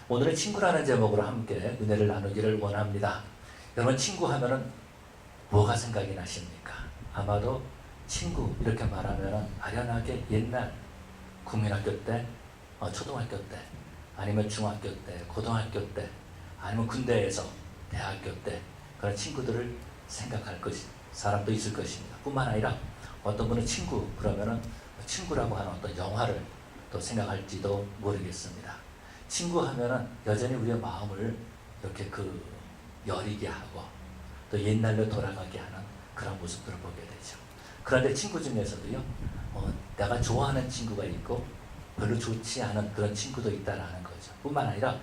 오늘은 친구라는 제목으로 함께 은혜를 나누기를 원합니다. 여러분, 친구 하면은 뭐가 생각이 나십니까? 아마도 친구 이렇게 말하면은 아련하게 옛날 국민학교 때, 초등학교 때, 아니면 중학교 때, 고등학교 때, 아니면 군대에서 대학교 때 그런 친구들을 생각할 사람도 있을 것입니다. 뿐만 아니라 어떤 분은 친구 그러면은 친구라고 하는 어떤 영화를 또 생각할지도 모르겠습니다. 친구 하면은 여전히 우리의 마음을 이렇게 여리게 하고 또 옛날로 돌아가게 하는 그런 모습들을 보게 되죠. 그런데 친구 중에서도요, 내가 좋아하는 친구가 있고 별로 좋지 않은 그런 친구도 있다라는 거죠. 뿐만 아니라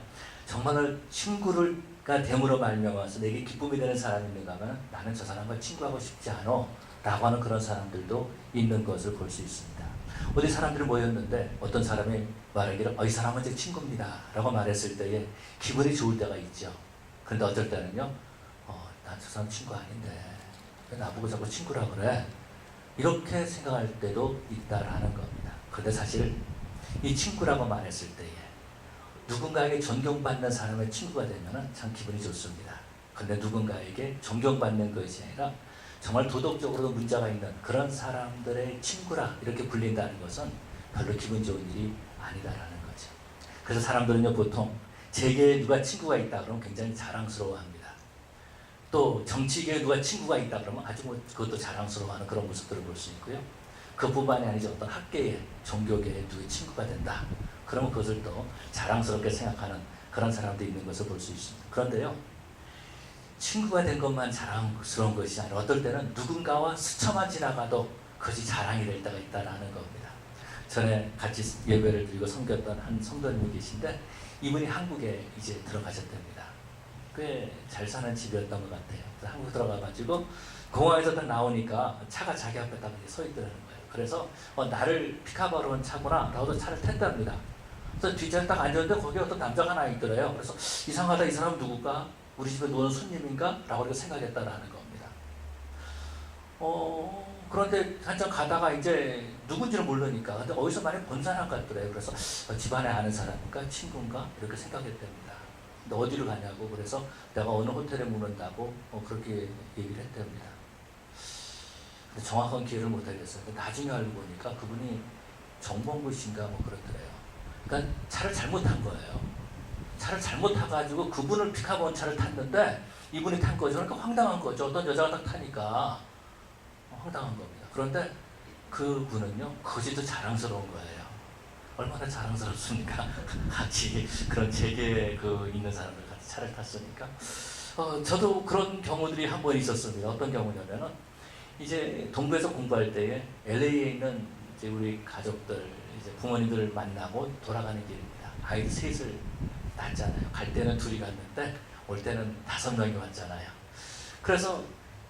정말 친구가 됨으로 말미암아서 내게 기쁨이 되는 사람이 있는가 하면 나는 저 사람과 친구하고 싶지 않아 라고 하는 그런 사람들도 있는 것을 볼 수 있습니다. 어디 사람들이 모였는데 어떤 사람이 말하기를 이 사람은 제 친구입니다 라고 말했을 때에 기분이 좋을 때가 있죠. 그런데 어떨 때는요, 난 저 사람 친구 아닌데 왜 나보고 자꾸 친구라 그래? 이렇게 생각할 때도 있다라는 겁니다. 그런데 사실 이 친구라고 말했을 때에 누군가에게 존경받는 사람의 친구가 되면 참 기분이 좋습니다. 그런데 누군가에게 존경받는 것이 아니라 정말 도덕적으로도 문제가 있는 그런 사람들의 친구라 이렇게 불린다는 것은 별로 기분 좋은 일이 아니다라는 거죠. 그래서 사람들은요, 보통 제게 누가 친구가 있다 그러면 굉장히 자랑스러워합니다. 또 정치계에 누가 친구가 있다 그러면 아주 그것도 자랑스러워하는 그런 모습들을 볼 수 있고요. 그뿐만이 아니죠. 어떤 학계에, 종교계에 누구의 친구가 된다 그러면 그것을 또 자랑스럽게 생각하는 그런 사람도 있는 것을 볼 수 있습니다. 그런데요, 친구가 된 것만 자랑스러운 것이 아니라 어떨 때는 누군가와 스쳐만 지나가도 그것이 자랑이 될 때가 있다는 겁니다. 전에 같이 예배를 드리고 섬겼던 한 성도님이 계신데 이분이 한국에 이제 들어가셨답니다. 꽤 잘 사는 집이었던 것 같아요. 그래서 한국 들어가가지고 공항에서 딱 나오니까 차가 자기 앞에 딱 서 있더라는 거예요. 그래서 나를 픽업하러 온 차구나 라고 차를 탔답니다. 그래서 뒷자리에 딱 앉았는데 거기에 어떤 남자가 하나 있더래요. 그래서 이상하다, 이 사람 누굴까? 우리 집에 노는 손님인가? 라고 이렇게 생각했다라는 겁니다. 그런데 한참 가다가 이제 누군지는 모르니까 근데 어디서 많이 본 사람 같더래요. 그래서 집안에 아는 사람인가? 친구인가? 이렇게 생각했답니다. 근데 어디를 가냐고 그래서 내가 어느 호텔에 묵는다고 그렇게 얘기를 했답니다. 근데 정확한 기회를 못 하겠어요. 근데 나중에 알고 보니까 그분이 정봉구 씨인가 그렇더래요. 그러니까 차를 잘못 탄 거예요. 차를 잘못 타가지고 그분을 픽업한 차를 탔는데 이분이 탄 거죠. 그러니까 황당한 거죠. 어떤 여자가 딱 타니까 황당한 겁니다. 그런데 그분은요, 그것이 더 자랑스러운 거예요. 얼마나 자랑스럽습니까? 같이 그런 재계에 있는 사람들 같이 차를 탔으니까. 저도 그런 경우들이 한 번 있었습니다. 어떤 경우냐면은 이제 동부에서 공부할 때에 LA에 있는 이제 우리 가족들, 이제 부모님들을 만나고 돌아가는 길입니다. 아이들 셋을 낳았잖아요. 갈 때는 둘이 갔는데 올 때는 5명이 왔잖아요. 그래서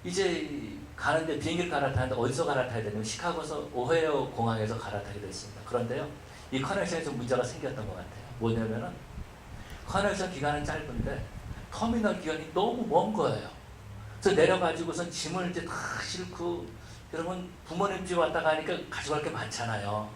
이제 가는데 비행기를 갈아타는데 어디서 갈아타야 되냐면 시카고에서 오하이오 공항에서 갈아타게 됐습니다. 그런데요, 이 커넥션에 좀 문제가 생겼던 것 같아요. 뭐냐면은 커넥션 기간은 짧은데 터미널 기간이 너무 먼 거예요. 그래서 내려가지고선 짐을 이제 다 싣고, 여러분 부모님 집 왔다 가니까 가져갈 게 많잖아요.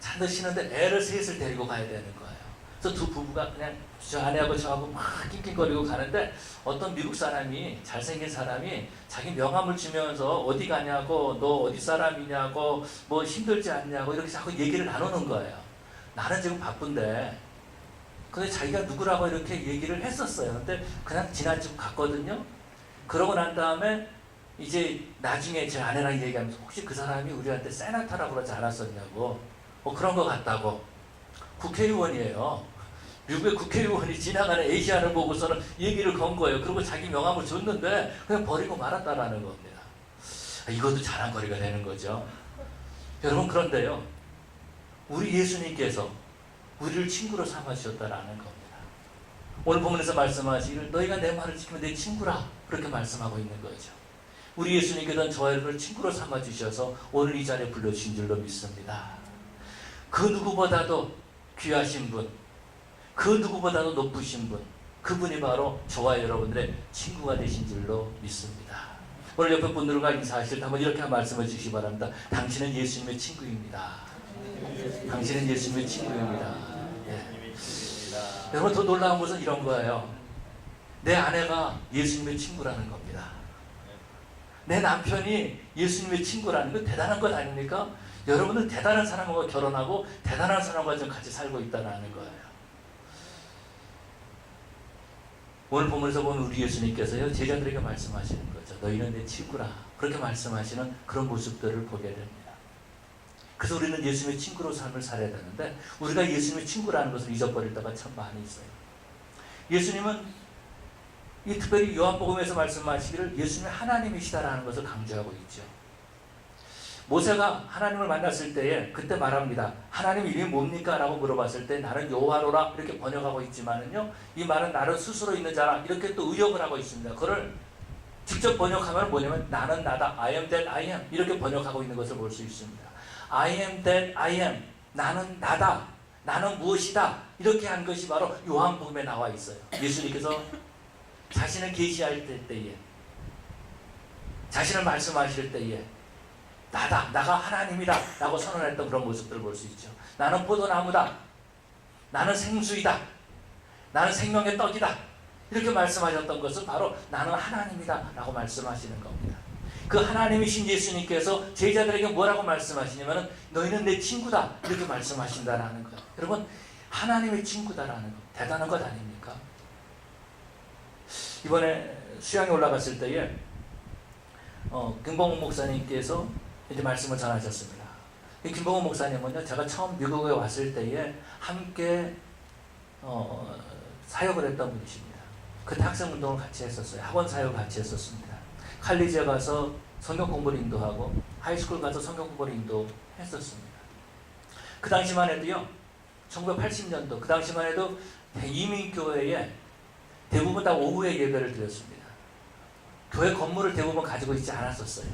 잔뜩 쉬는데 애를 셋을 데리고 가야 되는 거예요. 그래서 두 부부가 그냥 저 아내하고 저하고 막 낑낑거리고 가는데 어떤 미국 사람이, 잘생긴 사람이 자기 명함을 주면서 어디 가냐고, 너 어디 사람이냐고, 뭐 힘들지 않냐고 이렇게 자꾸 얘기를 나누는 거예요. 나는 지금 바쁜데. 근데 자기가 누구라고 이렇게 얘기를 했었어요. 근데 그냥 지나치고 갔거든요. 그러고 난 다음에 이제 나중에 제 아내랑 얘기하면서 혹시 그 사람이 우리한테 세나타라고 그러지 않았었냐고, 그런 거 같다고. 국회의원이에요. 미국의 국회의원이 지나가는 에이시안을 보고서는 얘기를 건 거예요. 그리고 자기 명함을 줬는데 그냥 버리고 말았다라는 겁니다. 이것도 자랑거리가 되는 거죠. 여러분, 그런데요, 우리 예수님께서 우리를 친구로 삼아주셨다라는 겁니다. 오늘 본문에서 말씀하시기를 너희가 내 말을 지키면 내 친구라 그렇게 말씀하고 있는 거죠. 우리 예수님께서는 저희를 친구로 삼아주셔서 오늘 이 자리에 불러주신 줄로 믿습니다. 그 누구보다도 귀하신 분, 그 누구보다도 높으신 분, 그분이 바로 저와 여러분들의 친구가 되신 줄로 믿습니다. 오늘 옆에 분들과 인사하실 때 한번 이렇게 말씀해 주시기 바랍니다. 당신은 예수님의 친구입니다. 당신은 예수님의 친구입니다. 예. 여러분 더 놀라운 것은 이런 거예요. 내 아내가 예수님의 친구라는 겁니다. 내 남편이 예수님의 친구라는 건 대단한 것 아닙니까? 여러분은 대단한 사람과 결혼하고 대단한 사람과 좀 같이 살고 있다는 거예요. 오늘 본문에서 보면 우리 예수님께서요 제자들에게 말씀하시는 거죠. 너희는 내 친구라. 그렇게 말씀하시는 그런 모습들을 보게 됩니다. 그래서 우리는 예수님의 친구로 삶을 살아야 되는데 우리가 예수님의 친구라는 것을 잊어버릴 때가 참 많이 있어요. 예수님은 이 특별히 요한복음에서 말씀하시기를 예수님이 하나님이시다라는 것을 강조하고 있죠. 모세가 하나님을 만났을 때에 그때 말합니다. 하나님 이름이 뭡니까? 라고 물어봤을 때 나는 여호와로라 이렇게 번역하고 있지만은요 이 말은 나를 스스로 있는 자라 이렇게 또 의역을 하고 있습니다. 그걸 직접 번역하면 뭐냐면 나는 나다 I am that I am 이렇게 번역하고 있는 것을 볼 수 있습니다. I am that I am 나는 나다 나는 무엇이다 이렇게 한 것이 바로 요한복음에 나와 있어요. 예수님께서 자신을 계시할 때에 자신을 말씀하실 때에 나다 나가 하나님이다 라고 선언했던 그런 모습들을 볼 수 있죠. 나는 포도나무다 나는 생수이다 나는 생명의 떡이다 이렇게 말씀하셨던 것은 바로 나는 하나님이다 라고 말씀하시는 겁니다. 그 하나님이신 예수님께서 제자들에게 뭐라고 말씀하시냐면 너희는 내 친구다 이렇게 말씀하신다라는 거예요. 여러분 하나님의 친구다라는 거 대단한 것 아닙니까? 이번에 수양에 올라갔을 때에 김봉훈 목사님께서 이제 말씀을 전하셨습니다. 이 김봉훈 목사님은요 제가 처음 미국에 왔을 때에 함께 사역을 했던 분이십니다. 그때 학생 운동을 같이 했었어요. 학원 사역을 같이 했었습니다. 칼리지에 가서 성경 공부를 인도하고 하이스쿨 가서 성경 공부를 인도했었습니다. 그 당시만 해도요 1980년도 그 당시만 해도 이민교회에 대부분 다 오후에 예배를 드렸습니다. 교회 건물을 대부분 가지고 있지 않았었어요.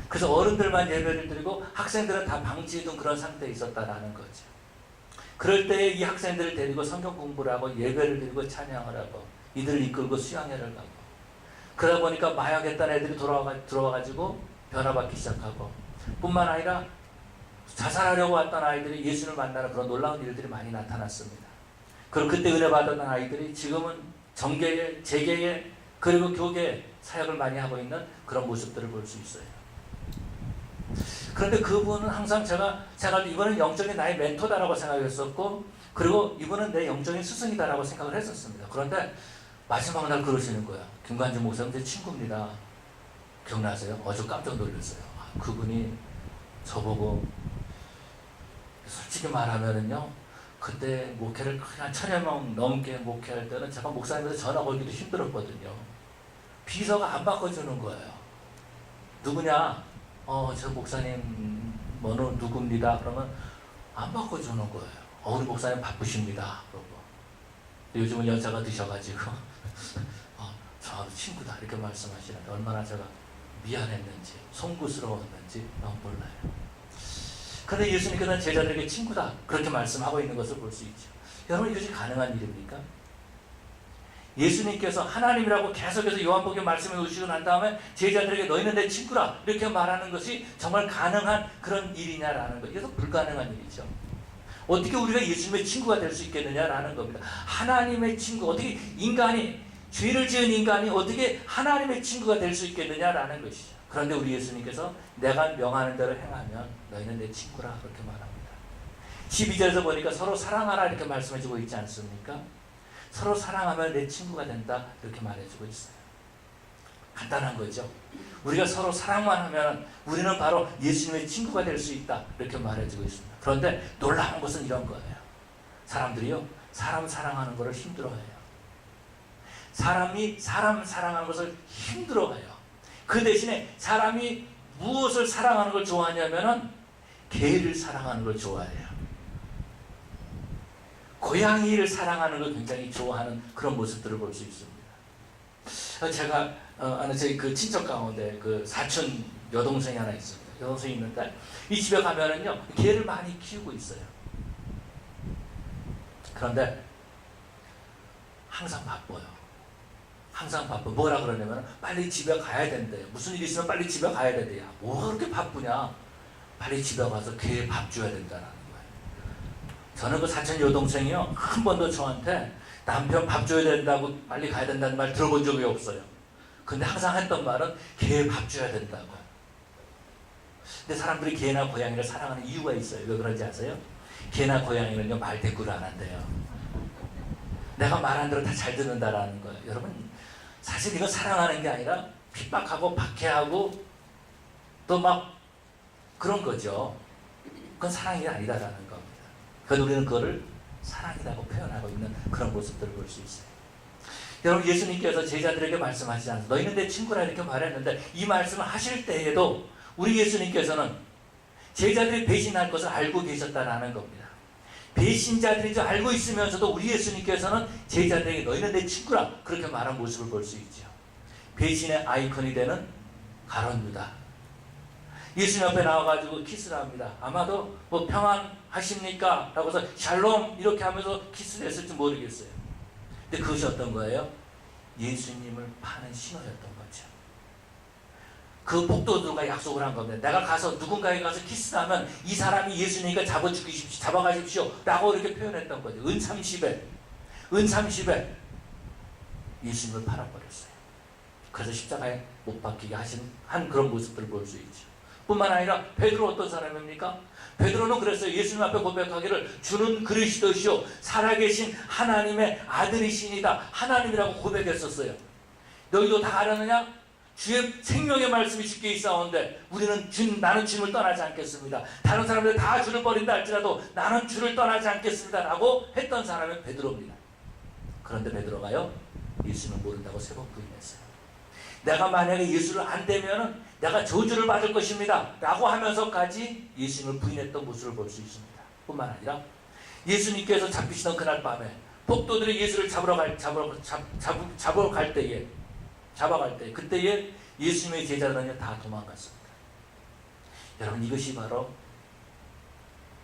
그래서 어른들만 예배를 드리고 학생들은 다 방치해둔 그런 상태에 있었다라는 거죠. 그럴 때 이 학생들을 데리고 성경 공부를 하고 예배를 드리고 찬양을 하고 이들을 이끌고 수양회를 가고 그러다 보니까 마약했던 애들이 들어와가지고 변화받기 시작하고 뿐만 아니라 자살하려고 왔던 아이들이 예수를 만나는 그런 놀라운 일들이 많이 나타났습니다. 그리고 그때 은혜 받았던 아이들이 지금은 정계에, 재계에, 그리고 교계에 사역을 많이 하고 있는 그런 모습들을 볼 수 있어요. 그런데 그분은 항상 제가 이분은 영적인 나의 멘토다라고 생각했었고 그리고 이분은 내 영적인 스승이다라고 생각을 했었습니다. 그런데 마지막 날 그러시는 거야. 김관진 목사님 제 친구입니다. 기억나세요? 어제 깜짝 놀랐어요. 그분이 저보고 솔직히 말하면은요 그때 목회를 한 1000여 명 넘게 목회할 때는 제가 목사님한테 전화 걸기도 힘들었거든요. 비서가 안 바꿔주는 거예요. 누구냐? 저 목사님 뭐는 누구입니다. 그러면 안 바꿔주는 거예요. 우리 목사님 바쁘십니다. 그러고 요즘은 연세가 드셔가지고 저 친구다 이렇게 말씀하시는데 얼마나 제가 미안했는지 송구스러웠는지 너무 몰라요. 그런데 예수님께서는 제자들에게 친구다 그렇게 말씀하고 있는 것을 볼 수 있죠. 여러분 이것이 가능한 일입니까? 예수님께서 하나님이라고 계속해서 요한복음 말씀해 주시고 난 다음에 제자들에게 너희는 내 친구라 이렇게 말하는 것이 정말 가능한 그런 일이냐라는 것. 이것은 불가능한 일이죠. 어떻게 우리가 예수님의 친구가 될 수 있겠느냐라는 겁니다. 하나님의 친구, 어떻게 인간이 죄를 지은 인간이 어떻게 하나님의 친구가 될 수 있겠느냐라는 것이죠. 그런데 우리 예수님께서 내가 명하는 대로 행하면 너희는 내 친구라 그렇게 말합니다. 12절에서 보니까 서로 사랑하라 이렇게 말씀해주고 있지 않습니까? 서로 사랑하면 내 친구가 된다 이렇게 말해주고 있어요. 간단한 거죠. 우리가 서로 사랑만 하면 우리는 바로 예수님의 친구가 될 수 있다 이렇게 말해주고 있습니다. 그런데 놀라운 것은 이런 거예요. 사람들이요 사람 사랑하는 것을 힘들어해요. 사람이 사람 사랑하는 것을 힘들어해요. 그 대신에 사람이 무엇을 사랑하는 걸 좋아하냐면은 개를 사랑하는 걸 좋아해요. 고양이를 사랑하는 걸 굉장히 좋아하는 그런 모습들을 볼 수 있습니다. 제가 아는 저희 그 친척 가운데 그 사촌 여동생이 하나 있습니다. 여동생이 있는데 이 집에 가면은요 개를 많이 키우고 있어요. 그런데 항상 바빠요. 항상 바빠. 뭐라 그러냐면 빨리 집에 가야 된대요. 무슨 일이 있으면 빨리 집에 가야 된대요. 뭐가 그렇게 바쁘냐? 빨리 집에 가서 개에 밥 줘야 된다는 거예요. 저는 그 사촌 여동생이요 한 번도 저한테 남편 밥 줘야 된다고 빨리 가야 된다는 말 들어본 적이 없어요. 근데 항상 했던 말은 개 밥 줘야 된다고. 근데 사람들이 개나 고양이를 사랑하는 이유가 있어요. 왜 그런지 아세요? 개나 고양이는요, 말 대꾸를 안 한대요. 내가 말한 대로 다 잘 듣는다라는 거예요. 여러분, 사실 이건 사랑하는 게 아니라 핍박하고 박해하고 또 막 그런 거죠. 그건 사랑이 아니다라는 겁니다. 그건 우리는 그거를 사랑이라고 표현하고 있는 그런 모습들을 볼 수 있어요. 여러분, 예수님께서 제자들에게 말씀하시지 않습니까? 너희는 내 친구라 이렇게 말했는데, 이 말씀을 하실 때에도 우리 예수님께서는 제자들이 배신할 것을 알고 계셨다라는 겁니다. 배신자들인 줄 알고 있으면서도 우리 예수님께서는 제자들에게 너희는 내 친구라 그렇게 말한 모습을 볼 수 있죠. 배신의 아이콘이 되는 가룟 유다. 예수님 앞에 나와가지고 키스를 합니다. 아마도 뭐 평안하십니까? 라고 해서 샬롬 이렇게 하면서 키스를 했을지 모르겠어요. 근데 그것이 어떤 거예요? 예수님을 파는 신호였던 거죠. 그 복도들과 약속을 한 겁니다. 내가 가서 누군가에 가서 키스를 하면 이 사람이 예수님이니까 잡아가십시오 라고 이렇게 표현했던 거죠. 은삼십에 예수님을 팔아버렸어요. 그래서 십자가에 못 박히게 한 그런 모습들을 볼 수 있죠. 뿐만 아니라 베드로 어떤 사람입니까? 베드로는 그랬어요. 예수님 앞에 고백하기를 주는 그리스도시요 살아계신 하나님의 아들이시니다 하나님이라고 고백했었어요. 너희도 다 알았느냐? 주의 생명의 말씀이 주께 있사온데 나는 주님을 떠나지 않겠습니다. 다른 사람들 다 주를 버린다 할지라도 나는 주를 떠나지 않겠습니다 라고 했던 사람이 베드로입니다. 그런데 베드로가요, 예수님을 모른다고 세 번 부인했어요. 내가 만약에 예수를 안 되면은 내가 저주를 받을 것입니다 라고 하면서까지 예수님을 부인했던 모습을 볼 수 있습니다. 뿐만 아니라 예수님께서 잡히시던 그날 밤에 복도들이 예수를 잡아갈 때에 그때에 예수님의 제자들은 다 도망갔습니다. 여러분, 이것이 바로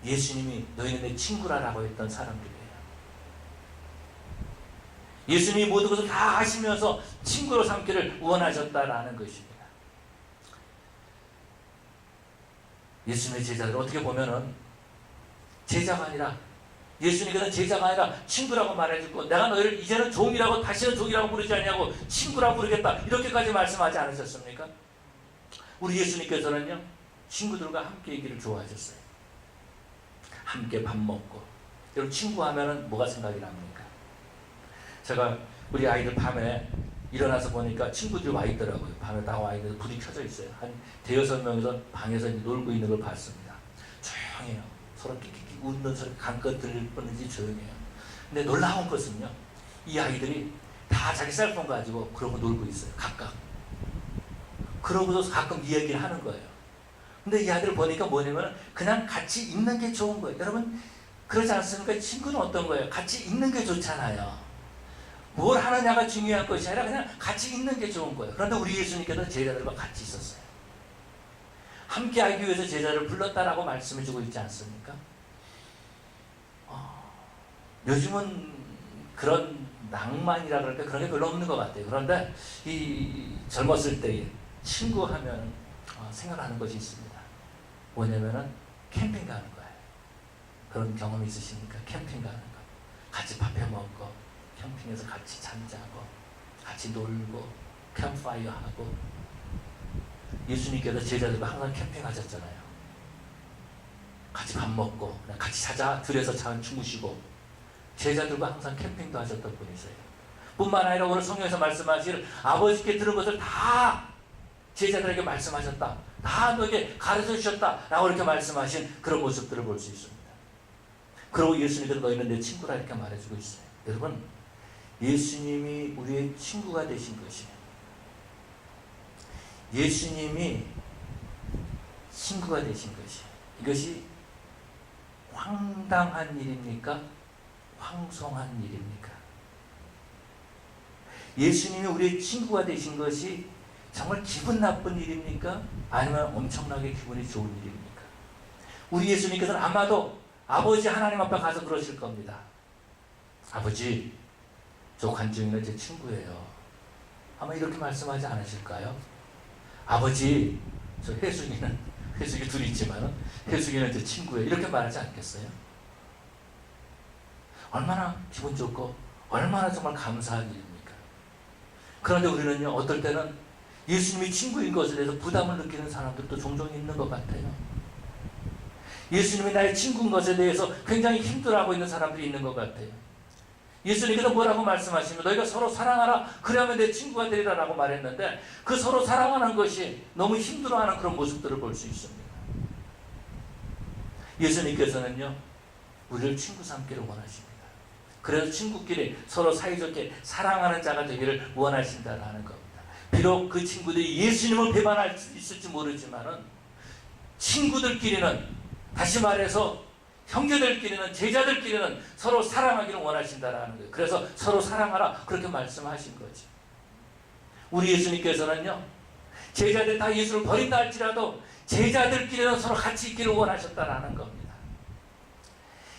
예수님이 너희는 내 친구라라고 했던 사람들이에요. 예수님이 모든 것을 다 하시면서 친구로 삼기를 원하셨다라는 것입니다. 예수님의 제자들 어떻게 보면은 제자가 아니라 예수님께서는 제자가 아니라 친구라고 말해주고 내가 너희를 이제는 종이라고 다시는 종이라고 부르지 않냐고 친구라고 부르겠다 이렇게까지 말씀하지 않으셨습니까? 우리 예수님께서는요 친구들과 함께 있기를 좋아하셨어요. 함께 밥 먹고. 여러분, 친구 하면은 뭐가 생각이 납니까? 제가 우리 아이들 밤에 일어나서 보니까 친구들이 와 있더라고요. 밤에 다 와 있는데 불이 켜져 있어요. 한 대여섯 명이서 방에서 놀고 있는 걸 봤습니다. 조용해요. 서로 끽끽 웃는 소리 강껏 들릴 뻔하지 조용해요. 근데 놀라운 것은요, 이 아이들이 다 자기 셀폰 가지고 그러고 놀고 있어요. 각각. 그러고서 가끔 이야기를 하는 거예요. 근데 이 아이들 보니까 뭐냐면 그냥 같이 있는 게 좋은 거예요. 여러분, 그러지 않습니까? 친구는 어떤 거예요? 같이 있는 게 좋잖아요. 뭘 하느냐가 중요한 것이 아니라 그냥 같이 있는 게 좋은 거예요. 그런데 우리 예수님께서는 제자들과 같이 있었어요. 함께 하기 위해서 제자를 불렀다라고 말씀해 주고 있지 않습니까? 요즘은 그런 낭만이라 그럴까 그런 게 별로 없는 것 같아요. 그런데 이 젊었을 때에 친구 하면 생각하는 것이 있습니다. 뭐냐면은 캠핑 가는 거예요. 그런 경험이 있으십니까? 캠핑 가는 거. 같이 밥 해 먹고 캠핑에서 같이 잠자고 같이 놀고 캠프파이어 하고. 예수님께서 제자들과 항상 캠핑하셨잖아요. 같이 밥 먹고 그냥 같이 들에서 잠 주무시고 제자들과 항상 캠핑도 하셨던 분이세요. 뿐만 아니라 오늘 성경에서 말씀하시기를 아버지께 들은 것을 다 제자들에게 말씀하셨다. 다 너에게 가르쳐 주셨다 라고 이렇게 말씀하신 그런 모습들을 볼 수 있습니다. 그리고 예수님께서 너희는 내 친구라 이렇게 말해주고 있어요. 여러분, 예수님이 우리의 친구가 되신 것이에요. 예수님이 친구가 되신 것이에요. 이것이 황당한 일입니까? 황송한 일입니까? 예수님이 우리의 친구가 되신 것이 정말 기분 나쁜 일입니까? 아니면 엄청나게 기분이 좋은 일입니까? 우리 예수님께서는 아마도 아버지 하나님 앞에 가서 그러실 겁니다. 아버지, 저 관중이는 제 친구예요. 아마 이렇게 말씀하지 않으실까요? 아버지, 저 혜숙이 둘이 있지만 혜숙이는 제 친구예요. 이렇게 말하지 않겠어요? 얼마나 기분 좋고 얼마나 정말 감사한 일입니까? 그런데 우리는요, 어떨 때는 예수님이 친구인 것에 대해서 부담을 느끼는 사람들도 종종 있는 것 같아요. 예수님이 나의 친구인 것에 대해서 굉장히 힘들어하고 있는 사람들이 있는 것 같아요. 예수님께서 뭐라고 말씀하시면 너희가 서로 사랑하라 그러면 내 친구가 되리라 라고 말했는데 그 서로 사랑하는 것이 너무 힘들어하는 그런 모습들을 볼 수 있습니다. 예수님께서는요, 우리를 친구 삼기를 원하십니다. 그래서 친구끼리 서로 사이좋게 사랑하는 자가 되기를 원하신다라는 겁니다. 비록 그 친구들이 예수님을 배반할 수 있을지 모르지만은 친구들끼리는, 다시 말해서 형제들끼리는, 제자들끼리는 서로 사랑하기를 원하신다라는 거예요. 그래서 서로 사랑하라 그렇게 말씀하신 거죠. 우리 예수님께서는요, 제자들 다 예수를 버린다 할지라도 제자들끼리는 서로 같이 있기를 원하셨다라는 겁니다.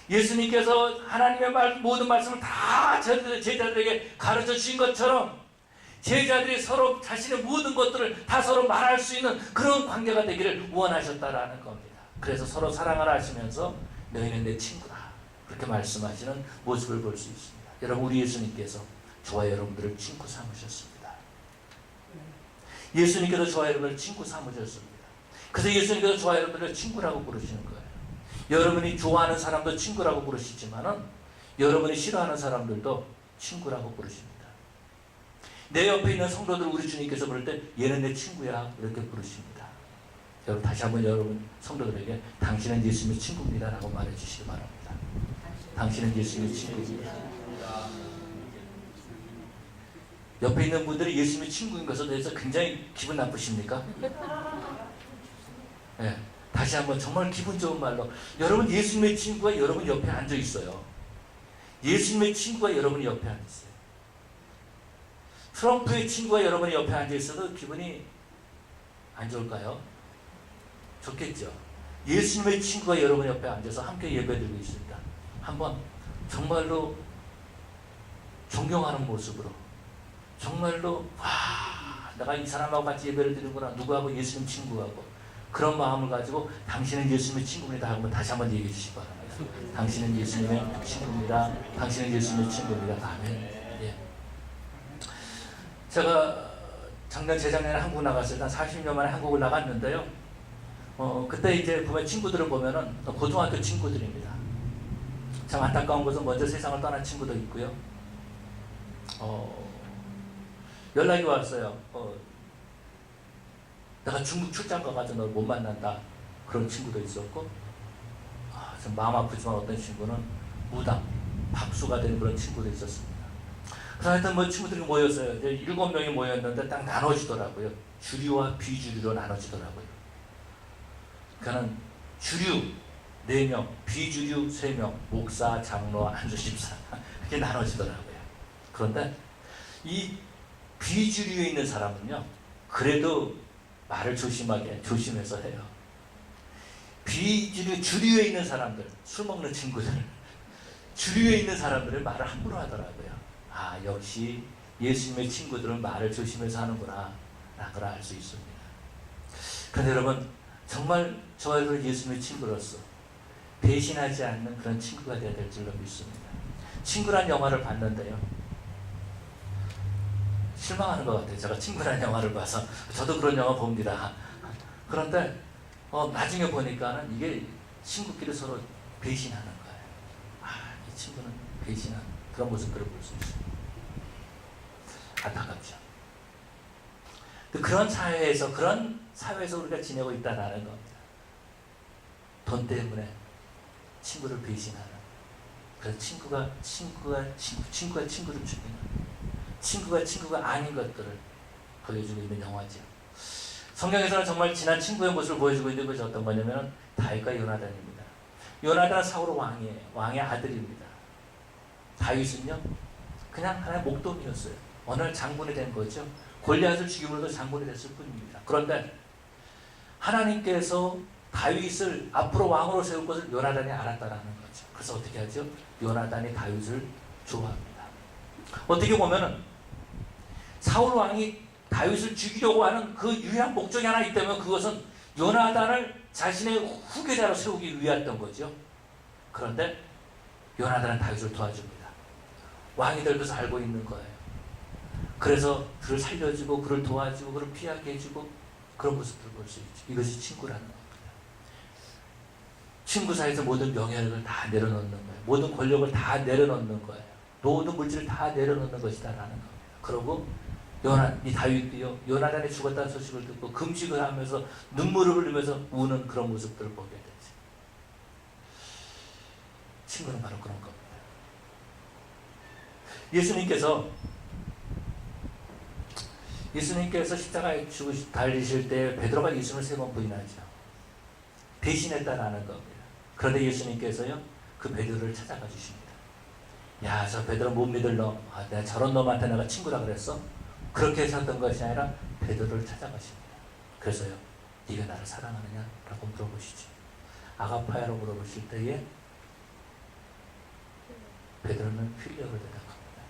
예수님께서 하나님의 모든 말씀을 다 제자들에게 가르쳐 주신 것처럼 제자들이 서로 자신의 모든 것들을 다 서로 말할 수 있는 그런 관계가 되기를 원하셨다라는 겁니다. 그래서 서로 사랑하라 하시면서 너희는 내 친구다 그렇게 말씀하시는 모습을 볼 수 있습니다. 여러분, 우리 예수님께서 저와 여러분들을 친구 삼으셨습니다. 예수님께서 저와 여러분을 친구 삼으셨습니다. 그래서 예수님께서 저와 여러분들을 친구라고 부르시는 거예요. 여러분이 좋아하는 사람도 친구라고 부르시지만은 여러분이 싫어하는 사람들도 친구라고 부르십니다. 내 옆에 있는 성도들 우리 주님께서 부를 때 얘는 내 친구야 이렇게 부르십니다. 여러분, 다시 한번 여러분 성도들에게 당신은 예수님의 친구입니다 라고 말해 주시기 바랍니다. 당신은 예수님의 친구입니다. 옆에 있는 분들이 예수님의 친구인 것에 대해서 굉장히 기분 나쁘십니까? 네, 다시 한번 정말 기분 좋은 말로, 여러분 예수님의 친구가 여러분 옆에 앉아 있어요. 예수님의 친구가 여러분 옆에 앉아 있어요. 트럼프의 친구가 여러분의 옆에 앉아 있어도 기분이 안 좋을까요? 좋겠죠. 예수님의 친구가 여러분 옆에 앉아서 함께 예배드리고 있습니다. 한번 정말로 존경하는 모습으로, 정말로 내가 이 사람하고 같이 예배를 드리는구나, 누구하고, 예수님 친구하고, 그런 마음을 가지고 당신은 예수님의 친구입니다 하고 다시 한번 얘기해 주시기 바랍니다. 당신은 예수님의 친구입니다. 당신은 예수님의 친구입니다. 아멘. 예. 제가 재작년에 한국 나갔을 때 40년 만에 한국을 나갔는데요. 그때 이제 보면 친구들을 보면은 고등학교 친구들입니다. 참 안타까운 것은 먼저 세상을 떠난 친구도 있고요. 연락이 왔어요. 내가 중국 출장 가가지고 널 못 만난다. 그런 친구도 있었고, 좀 마음 아프지만 어떤 친구는 무당, 박수가 된 그런 친구도 있었습니다. 그래서 하여튼 뭐 친구들이 모였어요. 이제 7명이 모였는데 딱 나눠지더라고요. 주류와 비주류로 나눠지더라고요. 그는 주류 4명, 비주류 3명, 목사, 장로, 안수 집사 이렇게 나눠지더라고요. 그런데 이 비주류에 있는 사람은요, 그래도 말을 조심해서 해요. 주류에 있는 사람들, 술 먹는 친구들, 주류에 있는 사람들은 말을 함부로 하더라고요. 역시 예수님의 친구들은 말을 조심해서 하는구나 라고 알 수 있습니다. 그런데 여러분, 정말 저와 여러분 예수님의 친구로서 배신하지 않는 그런 친구가 되어야 될 줄로 믿습니다. 친구란 영화를 봤는데요, 실망하는 것 같아요. 제가 친구란 영화를 봐서. 저도 그런 영화 봅니다. 그런데 나중에 보니까는 이게 친구끼리 서로 배신하는 거예요. 이 친구는 배신하는 그런 모습들을 볼 수 있습니다. 안타깝죠. 그런 사회에서 우리가 지내고 있다는 겁니다. 돈 때문에 친구를 배신하는, 그래서 친구가 친구를 죽이는, 친구가 아닌 것들을 보여주고 있는 영화죠. 성경에서는 정말 진한 친구의 모습을 보여주고 있는 것이 어떤 거냐면 다윗과 요나단입니다. 요나단은 사울 왕이에요. 왕의 아들입니다. 다윗은요, 그냥 하나의 목동이었어요. 어느 날 장군이 된 거죠. 골리앗을 죽임으로써 장군이 됐을 뿐입니다. 그런데 하나님께서 다윗을 앞으로 왕으로 세울 것을 요나단이 알았다라는 거죠. 그래서 어떻게 하죠? 요나단이 다윗을 좋아합니다. 어떻게 보면은 사울 왕이 다윗을 죽이려고 하는 그 유일한 목적이 하나 있다면 그것은 요나단을 자신의 후계자로 세우기 위했던 거죠. 그런데 요나단은 다윗을 도와줍니다. 왕이 될 것을 알고 있는 거예요. 그래서 그를 살려주고 그를 도와주고 그를 피하게 해주고 그런 모습들을 볼 수 있죠. 이것이 친구라는 겁니다. 친구 사이에서 모든 명예를 다 내려놓는 거예요. 모든 권력을 다 내려놓는 거예요. 모든 물질을 다 내려놓는 것이다라는 겁니다. 그러고 이 다윗도요, 요나단이 죽었다는 소식을 듣고 금식을 하면서 눈물을 흘리면서 우는 그런 모습들을 보게 되죠. 친구는 바로 그런 겁니다. 예수님께서 십자가에 달리실 때 베드로가 예수님을 3번 부인하죠. 배신했다라는 겁니다. 그런데 예수님께서요, 그 베드로를 찾아가 주십니다. 야, 저 베드로 못 믿을 놈, 내가 저런 놈한테 내가 친구라 그랬어? 그렇게 하셨던 것이 아니라 베드로를 찾아가십니다. 그래서요, 네가 나를 사랑하느냐? 라고 물어보시죠. 아가파야로 물어보실 때에 베드로는 필력을 대답합니다.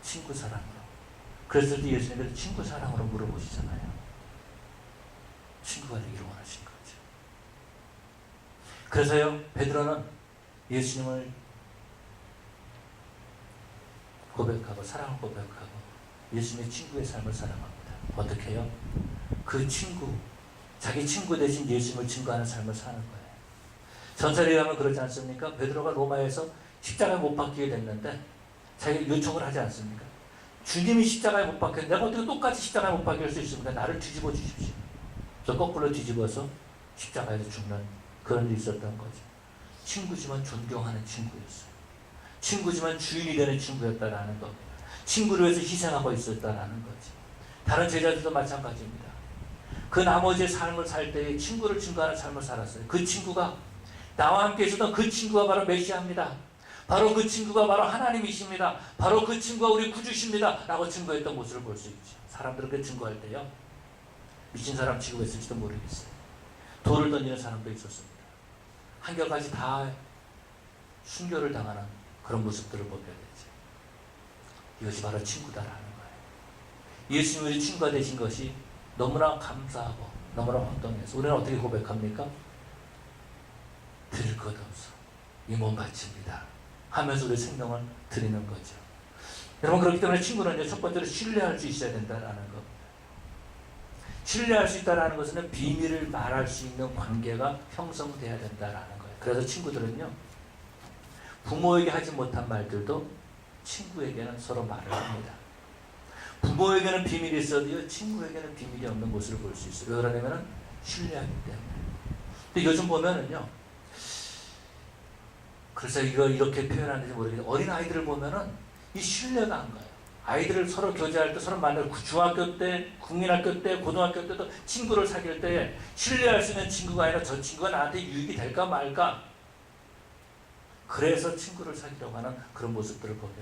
친구 사랑으로. 그랬을 때 예수님께서 친구 사랑으로 물어보시잖아요. 친구가 되기를 원하신 거죠. 그래서요, 베드로는 예수님을 고백하고 사랑을 고백하고 예수님의 친구의 삶을 살아갑니다. 어떻게 해요? 그 친구, 자기 친구 대신 예수님을 증거하는 삶을 사는 거예요. 전설에 의하면 그렇지 않습니까? 베드로가 로마에서 십자가에 못 박히게 됐는데 자기가 요청을 하지 않습니까? 주님이 십자가에 못 박혔는데 내가 어떻게 똑같이 십자가에 못 박힐 수 있습니까? 나를 뒤집어 주십시오. 그래서 거꾸로 뒤집어서 십자가에서 죽는 그런 일이 있었던 거죠. 친구지만 존경하는 친구였어요. 친구지만 주인이 되는 친구였다라는 겁니다. 친구를 위해서 희생하고 있었다라는 거지. 다른 제자들도 마찬가지입니다. 그 나머지의 삶을 살 때에 친구를 증거하는 삶을 살았어요. 그 친구가 나와 함께 있었던 그 친구가 바로 메시아입니다. 바로 그 친구가 바로 하나님이십니다. 바로 그 친구가 우리 구주십니다. 라고 증거했던 모습을 볼 수 있죠. 사람들은 그 증거할 때요, 미친 사람 취급했을지도 모르겠어요. 돌을 던지는 사람도 있었습니다. 한결같이 다 순교를 당하는 그런 모습들을 보게 되죠. 이것이 바로 친구다라는 거예요. 예수님이 친구가 되신 것이 너무나 감사하고 너무나 헌동해서 우리는 어떻게 고백합니까? 드릴 것 없어 이 몸 바칩니다 하면서 우리 생명을 드리는 거죠. 여러분, 그렇기 때문에 친구는 첫 번째로 신뢰할 수 있어야 된다는 겁니다. 신뢰할 수 있다는 것은 비밀을 말할 수 있는 관계가 형성돼야 된다는 거예요. 그래서 친구들은요, 부모에게 하지 못한 말들도 친구에게는 서로 말을 합니다. 부모에게는 비밀이 있어도요, 친구에게는 비밀이 없는 모습을 볼 수 있어요. 왜 그러냐면 신뢰하기 때문에. 근데 요즘 보면은요, 그래서 이걸 이렇게 표현하는지 모르겠는데 어린 아이들을 보면은 이 신뢰가 안 가요. 아이들을 서로 교제할 때, 서로 만날 중학교 때, 국민학교 때, 고등학교 때도 친구를 사귈 때 신뢰할 수 있는 친구가 아니라 저 친구가 나한테 유익이 될까 말까. 그래서 친구를 사귀려고 하는 그런 모습들을 보게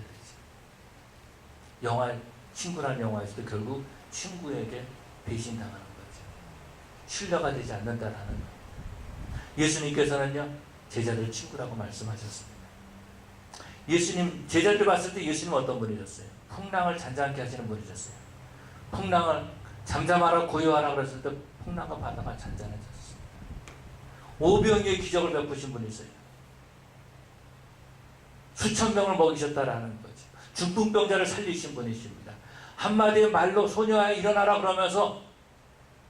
되죠. 친구라는 영화에서도 결국 친구에게 배신당하는 거죠. 신뢰가 되지 않는다라는 거예요. 예수님께서는요, 제자들 친구라고 말씀하셨습니다. 제자들 봤을 때 예수님은 어떤 분이셨어요? 풍랑을 잔잔케 하시는 분이셨어요. 풍랑을 잠잠하라 고요하라 그랬을 때 풍랑과 바다가 잔잔해졌습니다. 오병이의 기적을 베푸신 분이세요. 수천 명을 먹이셨다라는 거죠. 중풍병자를 살리신 분이십니다. 한마디의 말로 소녀야 일어나라 그러면서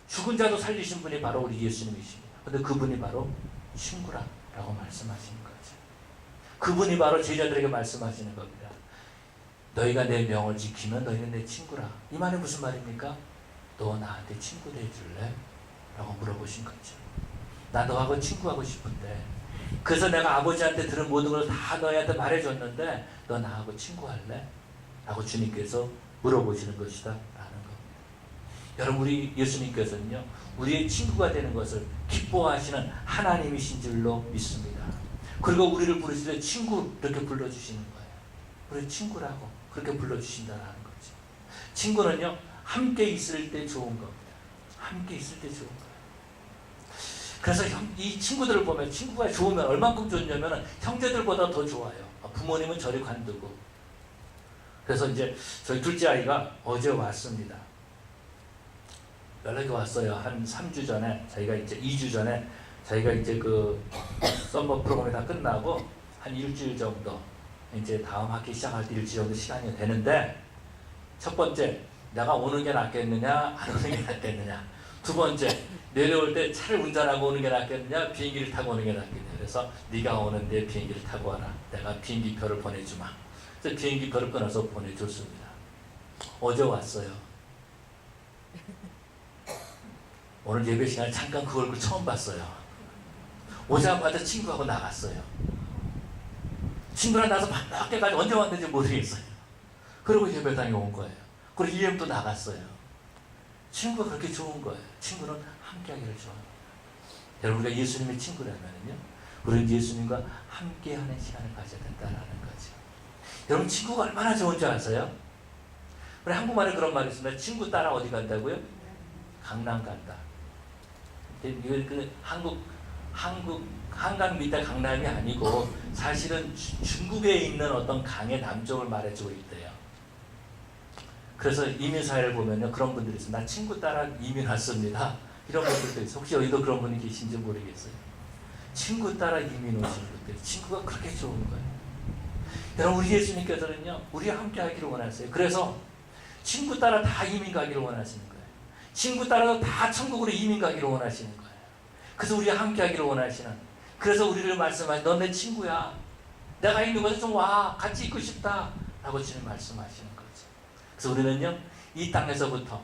죽은 자도 살리신 분이 바로 우리 예수님이십니다. 그런데 그분이 바로 친구라고 말씀하시는 거죠. 그분이 바로 제자들에게 말씀하시는 겁니다. 너희가 내 명을 지키면 너희는 내 친구라. 이 말이 무슨 말입니까? 너 나한테 친구 되어줄래? 라고 물어보신 거죠. 나 너하고 친구하고 싶은데, 그래서 내가 아버지한테 들은 모든 걸 다 너희한테 말해줬는데 너 나하고 친구할래? 라고 주님께서 물어보시는 것이다 라는 겁니다. 여러분, 우리 예수님께서는요, 우리의 친구가 되는 것을 기뻐하시는 하나님이신 줄로 믿습니다. 그리고 우리를 부르실 때 친구 이렇게 불러주시는 거예요. 우리 친구라고 그렇게 불러주신다는 거죠. 친구는요, 함께 있을 때 좋은 겁니다. 함께 있을 때 좋은 거예요. 그래서 이 친구들을 보면, 친구가 좋으면 얼만큼 좋냐면 형제들보다 더 좋아요. 부모님은 저리 관두고. 그래서 이제 저희 둘째 아이가 어제 왔습니다. 연락이 왔어요. 한 3주 전에, 저희가 이제 2주 전에 저희가 이제 그 썸머 프로그램이 다 끝나고 한 일주일 정도 이제 다음 학기 시작할 때 일주일 정도 시간이 되는데, 첫 번째, 내가 오는 게 낫겠느냐, 안 오는 게 낫겠느냐. 두 번째, 내려올 때 차를 운전하고 오는 게 낫겠느냐, 비행기를 타고 오는 게 낫겠느냐. 그래서 네가 오는데 비행기를 타고 와라. 내가 비행기 표를 보내주마. 그래서 비행기 표를 끊어서 보내줬습니다. 어제 왔어요. 오늘 예배 시간에 잠깐 그 얼굴 처음 봤어요. 오자마자 친구하고 나갔어요. 친구랑 나서 밤늦게까지 언제 왔는지 모르겠어요. 그리고 예배당에 온 거예요. 그리고 EM도 나갔어요. 친구가 그렇게 좋은 거예요. 친구는 함께하기를 좋아합니다. 여러분, 우리가 예수님의 친구라면요, 우리는 예수님과 함께하는 시간을 가져야 된다는 거죠. 여러분, 친구가 얼마나 좋은지 아세요? 우리 한국말에 그런 말이 있습니다. 친구 따라 어디 간다고요? 강남 간다. 이거 그 한강 밑에 강남이 아니고 사실은 중국에 있는 어떤 강의 남쪽을 말해주고 있대요. 그래서 이민사회를 보면요, 그런 분들이 있어요. 나 친구 따라 이민 왔습니다. 이런 분들도 있어요. 혹시 여기도 그런 분이 계신지 모르겠어요. 친구 따라 이민 오신 분들, 친구가 그렇게 좋은 거예요. 여러분, 우리 예수님께서는요, 우리와 함께 하기를 원하세요. 그래서 친구 따라 다 이민 가기를 원하시는 거예요. 친구 따라서 다 천국으로 이민 가기를 원하시는 거예요. 그래서 우리와 함께 하기를 원하시는, 그래서 우리를 말씀하시, 넌 내 친구야. 내가 있는 곳에 좀 와. 같이 있고 싶다. 라고 주님 말씀하시는 거죠. 그래서 우리는요, 이 땅에서부터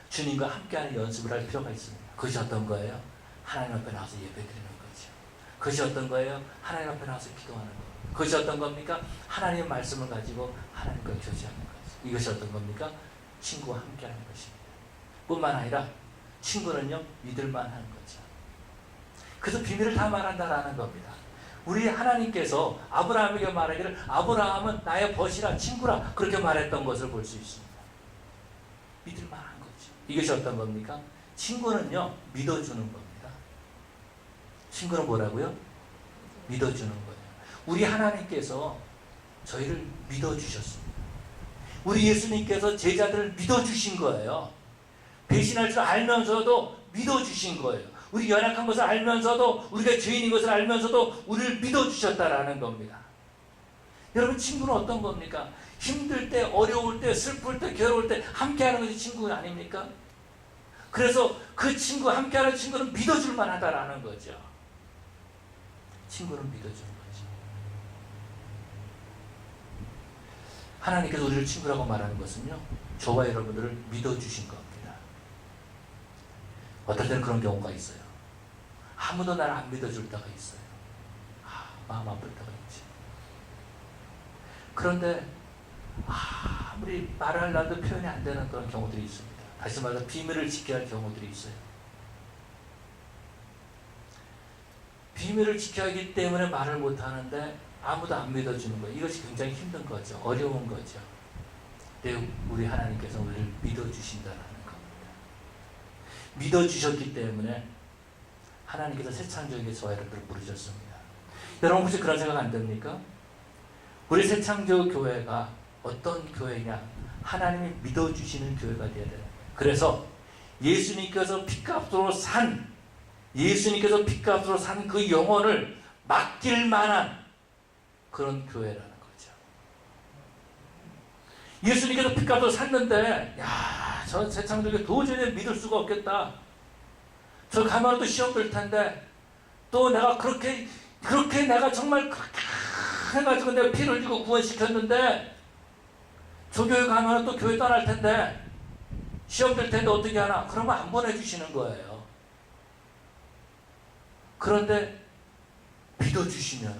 주님과 함께하는 연습을 할 필요가 있습니다. 그것이 어떤 거예요? 하나님 앞에 나와서 예배드리는 거죠. 그것이 어떤 거예요? 하나님 앞에 나와서 기도하는 거예요. 그것이 어떤 겁니까? 하나님의 말씀을 가지고 하나님과 교제하는 거죠. 이것이 어떤 겁니까? 친구와 함께하는 것입니다. 뿐만 아니라 친구는요, 믿을만한 거죠. 그래서 비밀을 다 말한다라는 겁니다. 우리 하나님께서 아브라함에게 말하기를 아브라함은 나의 벗이라 친구라 그렇게 말했던 것을 볼 수 있습니다. 믿을만한 거죠. 이것이 어떤 겁니까? 친구는요, 믿어주는 겁니다. 친구는 뭐라고요? 믿어주는 거예요. 우리 하나님께서 저희를 믿어주셨습니다. 우리 예수님께서 제자들을 믿어주신 거예요. 배신할 줄 알면서도 믿어주신 거예요. 우리 연약한 것을 알면서도, 우리가 죄인인 것을 알면서도 우리를 믿어주셨다라는 겁니다. 여러분, 친구는 어떤 겁니까? 힘들 때, 어려울 때, 슬플 때, 괴로울 때 함께하는 것이 친구 아닙니까? 그래서 그 친구, 함께하는 친구는 믿어줄 만하다라는 거죠. 친구는 믿어주는 거죠. 하나님께서 우리를 친구라고 말하는 것은요, 저와 여러분들을 믿어주신 겁니다. 어떨 때는 그런 경우가 있어요. 아무도 나를 안 믿어줄 때가 있어요. 마음 아플 때가 있지. 그런데 아무리 말을 하려도 표현이 안 되는 그런 경우들이 있습니다. 다시 말해서 비밀을 지켜야 할 경우들이 있어요. 비밀을 지켜야 하기 때문에 말을 못하는데 아무도 안 믿어주는 거예요. 이것이 굉장히 힘든 거죠. 어려운 거죠. 근데 우리 하나님께서 우리를 믿어주신다는 겁니다. 믿어주셨기 때문에 하나님께서 새 창조에게 저와 여러분들을 부르셨습니다. 여러분, 혹시 그런 생각 안 듭니까? 우리 새 창조 교회가 어떤 교회냐? 하나님이 믿어주시는 교회가 되어야 돼요. 그래서 예수님께서 피값으로 산 그 영혼을 맡길 만한 그런 교회라는 거죠. 예수님께서 피값으로 샀는데, 저 새 창조교회 도저히 믿을 수가 없겠다. 저 가면 또 시험 들 텐데, 또 내가 그렇게 내가 정말 그렇게 해가지고 내가 피를 흘리고 구원시켰는데, 저 교회 가면 또 교회 떠날 텐데, 시험 들 텐데 어떻게 하나? 그러면 안 보내주시는 거예요. 그런데 믿어주시면,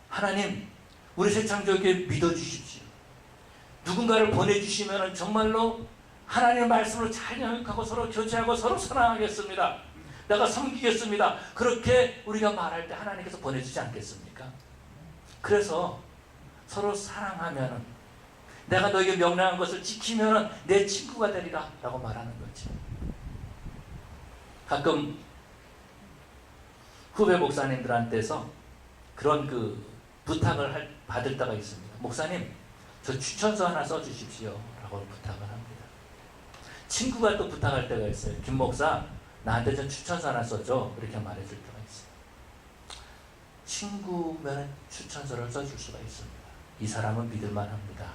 하나님, 우리 새 창조교회 믿어주십시오. 누군가를 보내주시면 정말로 하나님의 말씀으로 잘 영역하고 서로 교제하고 서로 사랑하겠습니다. 내가 섬기겠습니다. 그렇게 우리가 말할 때 하나님께서 보내주지 않겠습니까? 그래서 서로 사랑하면, 내가 너에게 명령한 것을 지키면 내 친구가 되리라 라고 말하는 거죠. 가끔 후배 목사님들한테서 그런 부탁을 받을 때가 있습니다. 목사님, 저 추천서 하나 써주십시오 라고 부탁을 합니다. 친구가 또 부탁할 때가 있어요. 김 목사, 나한테 좀 추천서 하나 써줘. 이렇게 말해줄 때가 있어요. 친구면 추천서를 써줄 수가 있습니다. 이 사람은 믿을만 합니다.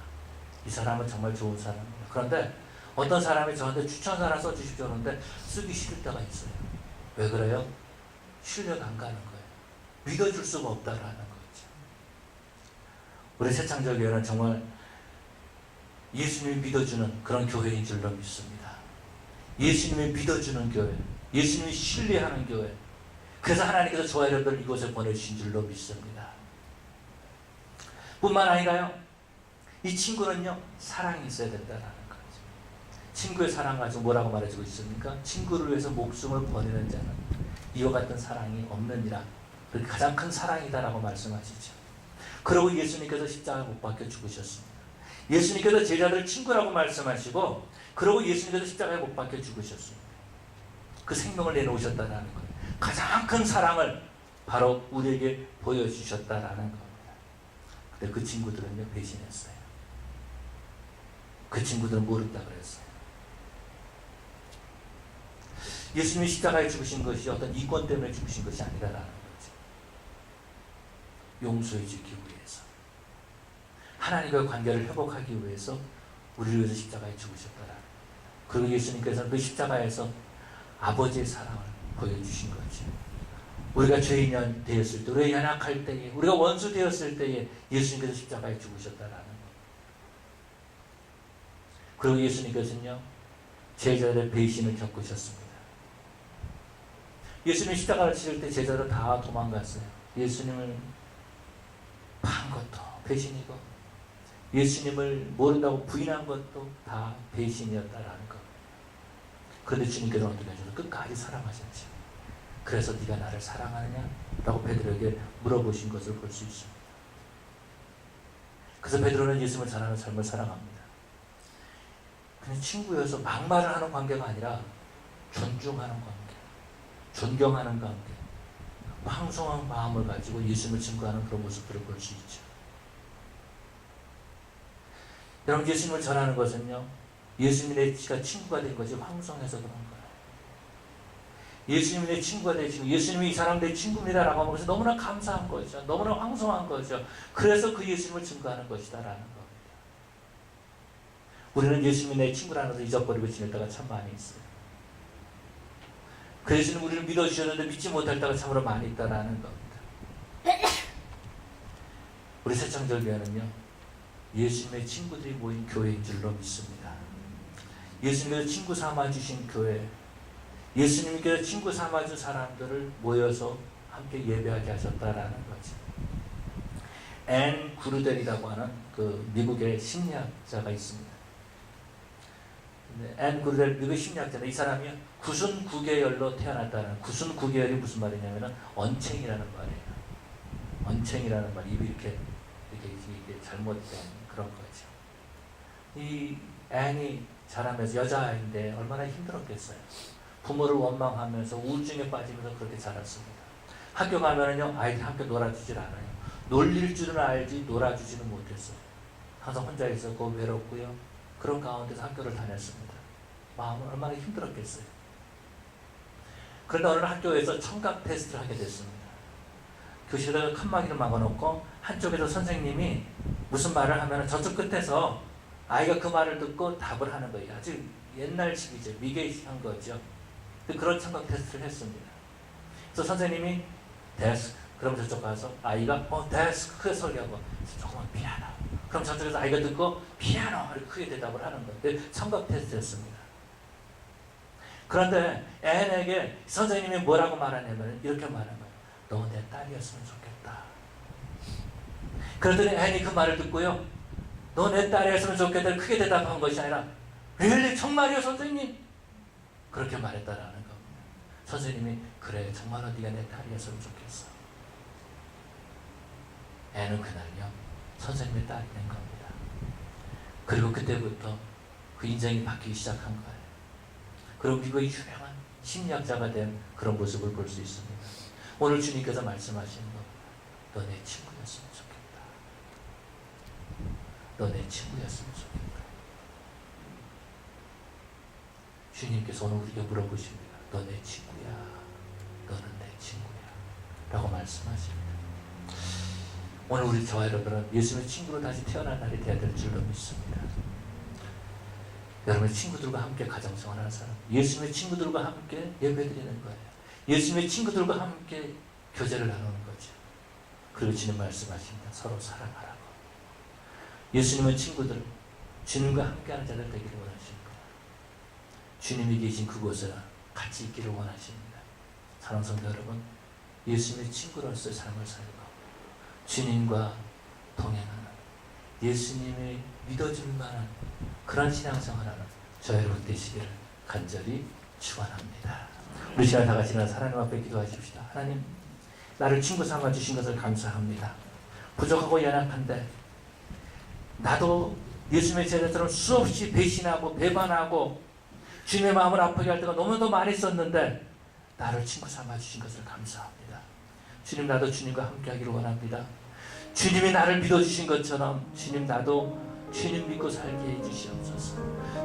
이 사람은 정말 좋은 사람입니다. 그런데 어떤 사람이 저한테 추천서 하나 써주십시오 하는데 쓰기 싫을 때가 있어요. 왜 그래요? 신뢰가 안 가는 거예요. 믿어줄 수가 없다라는 거죠. 우리 새창절교회는 정말 예수님이 믿어주는 그런 교회인 줄로 믿습니다. 예수님이 믿어주는 교회, 예수님이 신뢰하는 교회. 그래서 하나님께서 저와 여러분을 이곳에 보내주신 줄로 믿습니다. 뿐만 아니라요, 이 친구는요, 사랑이 있어야 된다는 거죠. 친구의 사랑 가지고 뭐라고 말해주고 있습니까? 친구를 위해서 목숨을 버리는 자는 이와 같은 사랑이 없느니라. 그게 가장 큰 사랑이다라고 말씀하시죠. 그리고 예수님께서 십자가에 못 박혀 죽으셨습니다. 예수님께서 제자들 친구라고 말씀하시고, 그리고 예수님께서 십자가에 못 박혀 죽으셨습니다. 그 생명을 내놓으셨다는 거예요. 가장 큰 사랑을 바로 우리에게 보여주셨다라는 겁니다. 근데 그 친구들은요, 배신했어요. 그 친구들은 모른다 그랬어요. 예수님이 십자가에 죽으신 것이 어떤 이권 때문에 죽으신 것이 아니라는 거죠. 용서해 주기 위해서, 하나님과의 관계를 회복하기 위해서 우리를 위해서 십자가에 죽으셨다라는 거예요. 그리고 예수님께서는 그 십자가에서 아버지의 사랑을 보여주신 거죠. 우리가 죄인이 되었을 때, 우리가 연약할 때에, 우리가 원수 되었을 때에 예수님께서 십자가에 죽으셨다라는 거예요. 그리고 예수님께서는요, 제자들의 배신을 겪으셨습니다. 예수님이 십자가를 치실 때 제자들 다 도망갔어요. 예수님을 판 것도 배신이고, 예수님을 모른다고 부인한 것도 다 배신이었다라는 것. 그런데 주님께서 어떻게 하셔서 끝까지 사랑하셨죠. 그래서 네가 나를 사랑하느냐? 라고 베드로에게 물어보신 것을 볼 수 있습니다. 그래서 베드로는 예수님을 전하는 삶을 살아갑니다. 그냥 친구여서 막말을 하는 관계가 아니라 존중하는 관계, 존경하는 관계, 황송한 마음을 가지고 예수님을 증거하는 그런 모습들을 볼 수 있죠. 여러분, 예수님을 전하는 것은요, 예수님의 친구가 된 것이 황송해서 그런 거예요. 예수님이 내 친구가 되시고, 예수님이 이 사람 내 친구입니다라고 하는 것은 너무나 감사한 거죠. 너무나 황송한 거죠. 그래서 그 예수님을 증거하는 것이다라는 겁니다. 우리는 예수님이 내 친구라는 것을 잊어버리고 지낼 때가 참 많이 있어요. 그 예수님 우리를 믿어주셨는데 믿지 못할 때가 참으로 많이 있다라는 겁니다. 우리 새창절교회는요, 예수님의 친구들이 모인 교회인 줄로 믿습니다. 예수님께서 친구 삼아주신 교회, 예수님께서 친구 삼아준 사람들을 모여서 함께 예배하게 하셨다라는 거죠. 앤 구르델이라고 하는 그 미국의 심리학자가 있습니다. 앤 구르델, 미국 심리학자는 이 사람이 구순 구계열로 태어났다는, 구순 구계열이 무슨 말이냐면 언챙이라는 말이에요. 언챙이라는 말, 입이 이렇게 잘못된 그런 거죠. 이 앤이 자라면서 여자아이인데 얼마나 힘들었겠어요. 부모를 원망하면서 우울증에 빠지면서 그렇게 자랐습니다. 학교 가면은요, 아이들이 함께 놀아주질 않아요. 놀릴 줄은 알지 놀아주지는 못했어요. 항상 혼자 있었고 외롭고요. 그런 가운데서 학교를 다녔습니다. 마음은 얼마나 힘들었겠어요. 그런데 어느 학교에서 청각 테스트를 하게 됐습니다. 교실에다가 칸막이를 막아놓고 한쪽에서 선생님이 무슨 말을 하면 저쪽 끝에서 아이가 그 말을 듣고 답을 하는 거예요. 아주 옛날식이죠. 미개한 거죠. 그런 청각 테스트를 했습니다. 그래서 선생님이 데스크, 그럼 저쪽 가서 아이가 데스크 크게 소리하고 조금만 피아노. 그럼 저쪽에서 아이가 듣고 피아노 이렇게 크게 대답을 하는 거예요. 청각 테스트였습니다. 그런데 앤에게 선생님이 뭐라고 말하냐면 이렇게 말한 거예요. 너 내 딸이었으면 좋겠다. 그랬더니 앤이 그 말을 듣고요, 너 내 딸이었으면 좋겠다 크게 대답한 것이 아니라 really? 정말이요 선생님? 그렇게 말했다라는 겁니다. 선생님이 그래 정말로 네가 내 딸이었으면 좋겠어. 앤은 그날요 선생님의 딸이 된 겁니다. 그리고 그때부터 그 인생이 바뀌기 시작한 거예요. 그리고 미국의 유명한 심리학자가 된 그런 모습을 볼 수 있습니다. 오늘 주님께서 말씀하시는 거, 너 내 친구였으면 좋겠다. 너 내 친구였으면 좋겠다. 주님께서 오늘 우리에게 물어보십니다. 너 내 친구야. 너는 내 친구야. 라고 말씀하십니다. 오늘 우리 저와 여러분은 예수님의 친구로 다시 태어난 날이 되어야 될 줄로 믿습니다. 여러분의 친구들과 함께 가정생활하는 사람, 예수님의 친구들과 함께 예배드리는 거예요. 예수님의 친구들과 함께 교제를 나누는 거죠. 그리고 주님 말씀하십니다. 서로 사랑하라고. 예수님의 친구들, 주님과 함께하는 자들 되기를 원하십니다. 주님이 계신 그곳에 같이 있기를 원하십니다. 사랑하는 성도 여러분, 예수님의 친구로서의 삶을 살고 주님과 동행하는, 예수님이 믿어줄 만한 그런 신앙생활하는 저 여러분 되시기를 간절히 축원합니다. 우리 시간 다 같이 하나님 앞에 기도하십시다. 하나님, 나를 친구 삼아 주신 것을 감사합니다. 부족하고 연약한데 나도 예수님의 제자처럼 수없이 배신하고 배반하고 주님의 마음을 아프게 할 때가 너무도 많이 있었는데 나를 친구 삼아 주신 것을 감사합니다. 주님, 나도 주님과 함께 하기를 원합니다. 주님이 나를 믿어주신 것처럼 주님, 나도 주님 믿고 살게 해주시옵소서.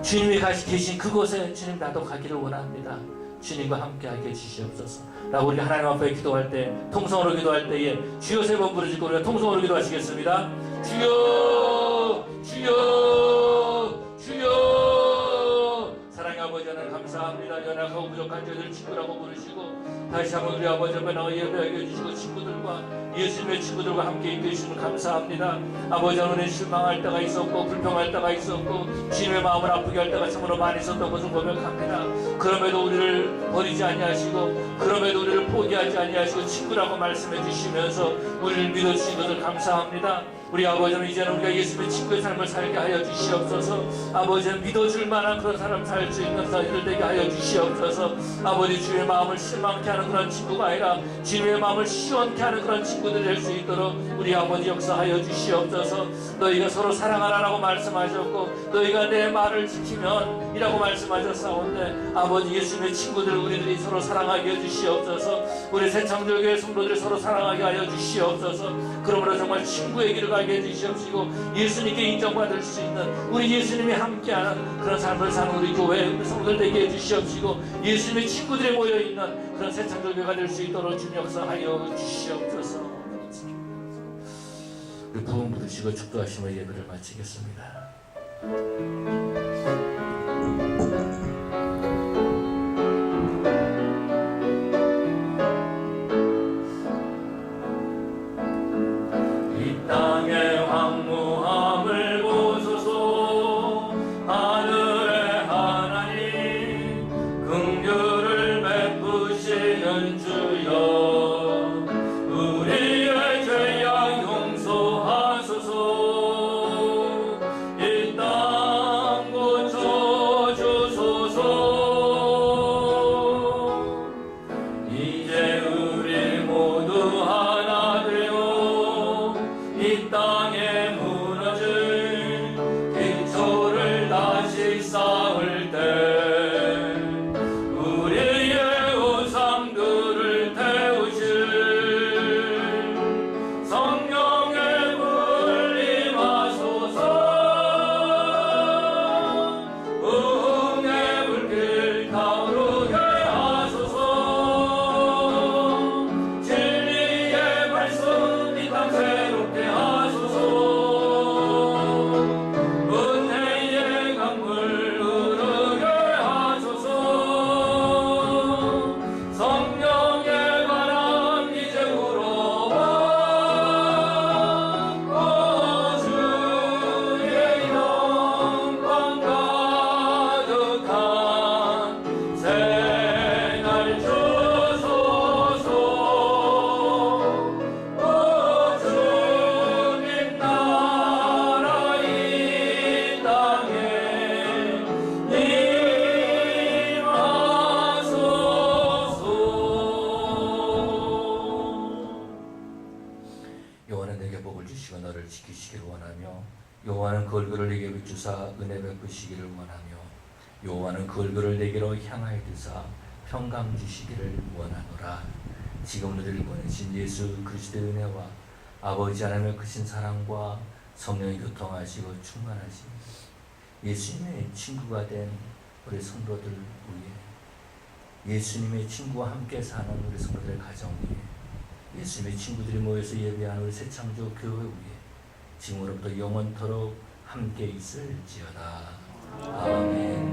주님이 계신 그곳에 주님, 나도 가기를 원합니다. 주님과 함께 하게 해주시옵소서 라고 우리 하나님 앞에 기도할 때, 통성으로 기도할 때에 주여 세 번 부르시고 우리가 통성으로 기도하시겠습니다. 주여, 주여, 주여. 사랑의 아버지 하나님 감사합니다. 연약하고 부족한 저희들 친구라고 부르시고 다시 한번 우리 아버지 앞에 나와 예배하게 해주시고 친구들과 예수님의 친구들과 함께 있게 해주시면 감사합니다. 아버지 하나님, 실망할 때가 있었고 불평할 때가 있었고 주님의 마음을 아프게 할 때가 참으로 많이 있었던 것을 고백합니다. 그럼에도 우리를 버리지 아니하시고 그럼에도 우리를 포기하지 아니하시고 친구라고 말씀해 주시면서 우리를 믿어주신 것을 감사합니다. 우리 아버지는 이제는 우리가 예수님의 친구의 삶을 살게 하여 주시옵소서. 아버지는 믿어줄 만한 그런 사람 살 수 있는 사람들 되게 하여 주시옵소서. 아버지, 주의 마음을 실망케 하는 그런 친구가 아니라 주님의 마음을 시원케 하는 그런 친구들이 될 수 있도록 우리 아버지 역사하여 주시옵소서. 너희가 서로 사랑하라라고 말씀하셨고 너희가 내 말을 지키면 이라고 말씀하셨사온데 아버지, 예수님의 친구들 우리들이 서로 사랑하게 해주시옵소서. 우리 새창조교회 성도들이 서로 사랑하게 하여 주시옵소서. 그러므로 정말 친구의 길을 가게 해주시옵시고 예수님께 인정받을 수 있는 우리 예수님이 함께하는 그런 삶을 사는 우리 교회 우리 성도들 되게 해주시옵시고 예수님의 친구들이 모여있는 그런 새창조교회가 될 수 있도록 주님 역사하여 주시옵소서. 우리 부흥 부르시고 축도하시며 예배를 마치겠습니다. 땅의 황무함을 보소서. 하늘의 하나님, 긍휼을 베푸시는 주여, 우리의 죄악 용서하소서. 이 땅 고쳐주소서. 이제 우리 모두 하나 되어 이 땅에 무너진 기초를 다시 쌓을 때 우리의 우상들을 태우실 성령의 불 임하소서. 부흥의 불길 타오르게 하소서. 진리의 말씀 이 땅 새롭게 하소서. 은혜의 강물 흐르게 하소서. 성령의 바람 이제 불어와 주의 영광 가득한 새날 주소서. 주님 나라 이 땅에 임하소서. 여호와는 내게 복을 주시고 너를 지키시기를 원하며 여호와는 그 얼굴을 내게 비추사 은혜 베푸시기를 원하며 여호와는 그 얼굴을 내게로 향하여 드사 평강 주시기를 원하노라. 지금 우리를 보내신 예수 그리스도의 은혜와 아버지 하나님의 크신 사랑과 성령의 교통하시고 충만하신 예수님의 친구가 된 우리 성도들 위해, 예수님의 친구와 함께 사는 우리 성도들의 가정 위에 예수님의 친구들이 모여서 예배하는 우리 새창조 교회 위에 지금으로부터 영원토록 함께 있을지어다. 아멘.